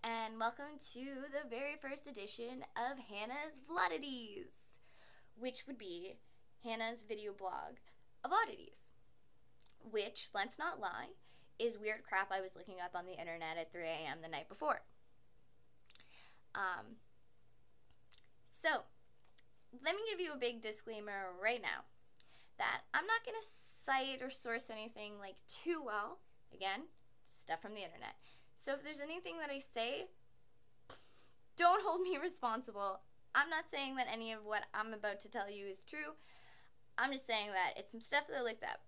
and welcome to the very first edition of Hannah's Vloddities, which would be Hannah's video blog of oddities, which, let's not lie, is weird crap I was looking up on the internet at 3 a.m. the night before. So, let me give you a big disclaimer right now that I'm not going to cite or source anything like too well. Again, stuff from the internet. So if there's anything that I say, don't hold me responsible. I'm not saying that any of what I'm about to tell you is true. I'm just saying that it's some stuff that I looked up.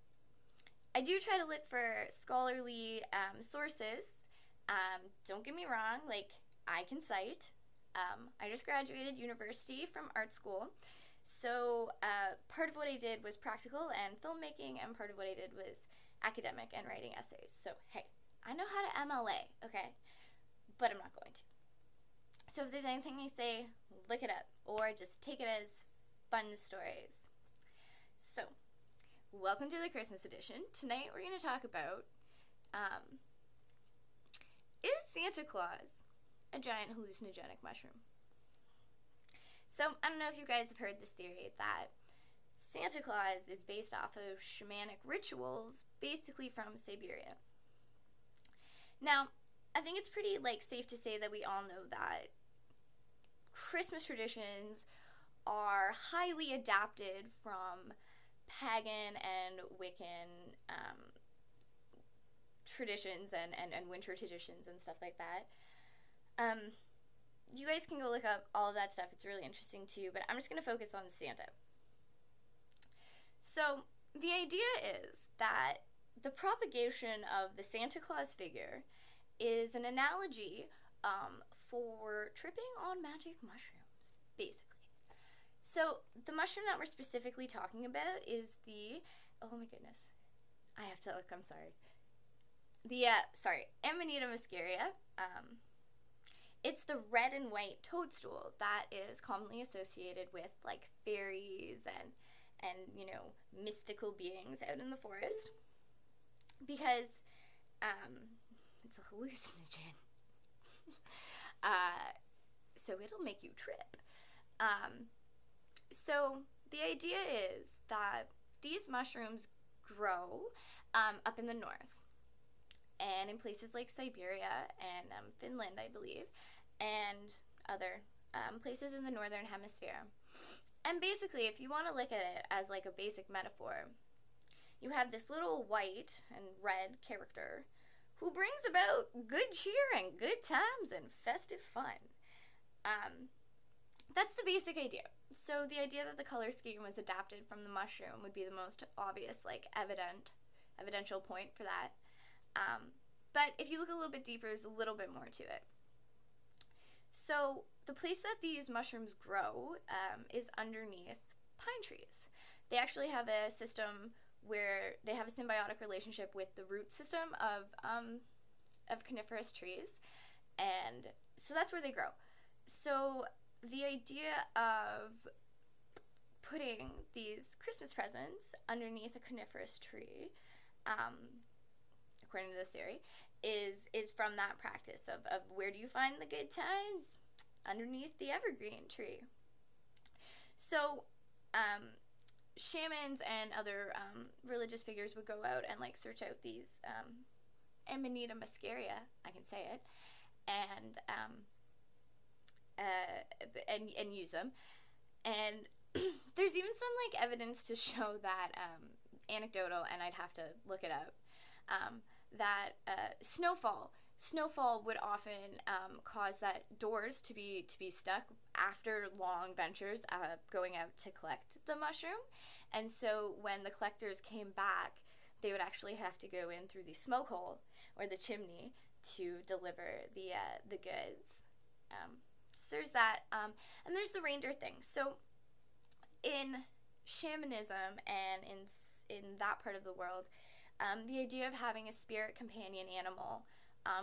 I do try to look for scholarly sources. Don't get me wrong, like, I can cite. I just graduated university from art school. So part of what I did was practical and filmmaking, and part of what I did was academic and writing essays. So, hey, I know how to MLA, okay? But I'm not going to. So if there's anything I say, look it up, or just take it as fun stories. So, welcome to the Christmas edition. Tonight we're going to talk about, is Santa Claus a giant hallucinogenic mushroom? So, I don't know if you guys have heard this theory that Santa Claus is based off of shamanic rituals, basically from Siberia. Now, I think it's pretty, safe to say that we all know that Christmas traditions are highly adapted from pagan and Wiccan traditions and winter traditions and stuff like that. You guys can go look up all of that stuff. It's really interesting too, but I'm just going to focus on Santa. So, the idea is that the propagation of the Santa Claus figure is an analogy for tripping on magic mushrooms, basically. So, the mushroom that we're specifically talking about is the, oh my goodness, I have to look, I'm sorry. The, Amanita muscaria. It's the red and white toadstool that is commonly associated with, fairies and mystical beings out in the forest, because it's a hallucinogen. So it'll make you trip. So the idea is that these mushrooms grow up in the north, and in places like Siberia and Finland, I believe, and other places in the northern hemisphere. And basically, if you want to look at it as a basic metaphor, you have this little white and red character who brings about good cheer and good times and festive fun. That's the basic idea. So the idea that the color scheme was adapted from the mushroom would be the most obvious, evidential point for that. But if you look a little bit deeper, there's a little bit more to it. So the place that these mushrooms grow is underneath pine trees. They actually have a system where they have a symbiotic relationship with the root system of coniferous trees, and so that's where they grow. So the idea of putting these Christmas presents underneath a coniferous tree, according to this theory, is from that practice of where do you find the good times? Underneath the evergreen tree. So, shamans and other religious figures would go out and search out these Amanita muscaria, I can say it, and use them. And there's even some evidence to show that anecdotal, and I'd have to look it up. That snowfall would often cause that doors to be stuck after long ventures going out to collect the mushroom, and so when the collectors came back, they would actually have to go in through the smoke hole or the chimney to deliver the goods. So there's that, and there's the reindeer thing. So in shamanism and in that part of the world, the idea of having a spirit companion animal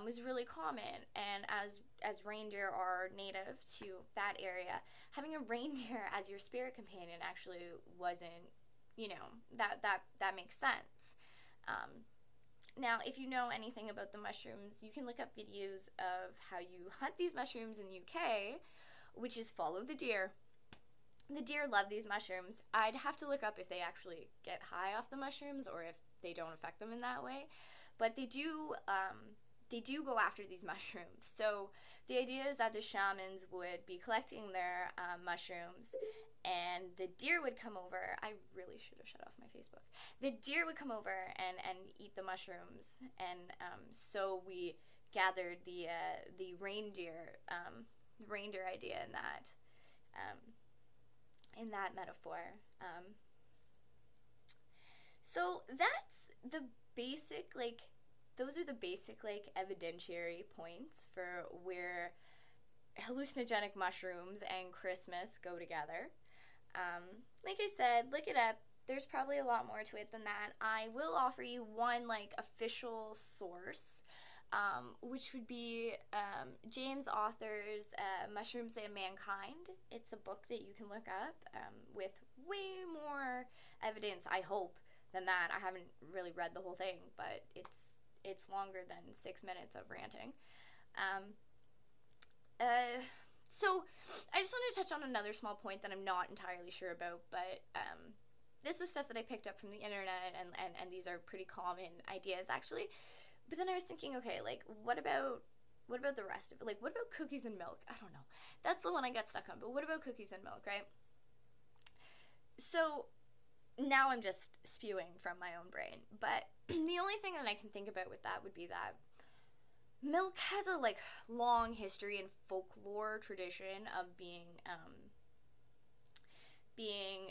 was really common, and as reindeer are native to that area, having a reindeer as your spirit companion actually wasn't, that makes sense. Now, if you know anything about the mushrooms, you can look up videos of how you hunt these mushrooms in the UK, which is follow the deer. The deer love these mushrooms. I'd have to look up if they actually get high off the mushrooms or if they don't affect them in that way. But they do go after these mushrooms. So the idea is that the shamans would be collecting their mushrooms, and the deer would come over. I really should have shut off my Facebook. The deer would come over and eat the mushrooms, and so we gathered the reindeer idea in that metaphor. So that's the basic, like, those are the basic, like, evidentiary points for where hallucinogenic mushrooms and Christmas go together. Like I said, look it up. There's probably a lot more to it than that. I will offer you one, like, official source, which would be James Author's Mushrooms and Mandkind. It's a book that you can look up with way more evidence, I hope, than that. I haven't really read the whole thing, but it's longer than 6 minutes of ranting. So I just want to touch on another small point that I'm not entirely sure about, but this was stuff that I picked up from the internet, and these are pretty common ideas, actually. But then I was thinking, okay, like, what about the rest of it? Like, what about cookies and milk? I don't know. That's the one I got stuck on, but what about cookies and milk, right? So now I'm just spewing from my own brain, but the only thing that I can think about with that would be that milk has a, like, long history and folklore tradition of being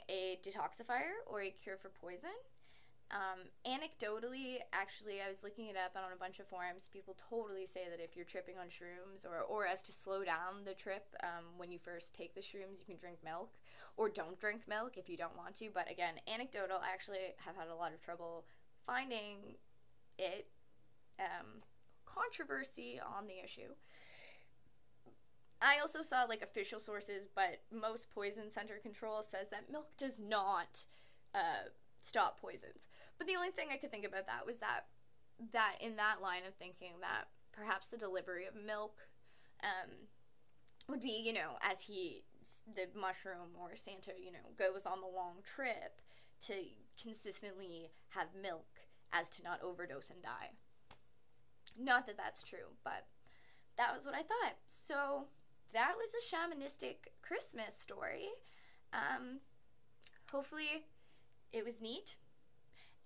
a detoxifier or a cure for poison. Anecdotally, actually, I was looking it up on a bunch of forums. People totally say that if you're tripping on shrooms, or as to slow down the trip, when you first take the shrooms, you can drink milk, or don't drink milk if you don't want to. But again, anecdotal, I actually have had a lot of trouble finding it. Controversy on the issue. I also saw, like, official sources, but most poison center control says that milk does not stop poisons. But the only thing I could think about that was that in that line of thinking, that perhaps the delivery of milk would be, you know, as the mushroom or Santa, you know, goes on the long trip to consistently have milk as to not overdose and die. Not that that's true, but that was what I thought. So that was a shamanistic Christmas story. Hopefully it was neat,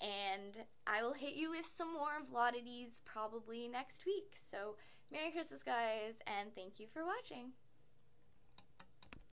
and I will hit you with some more Vloddities probably next week. So Merry Christmas, guys, and thank you for watching.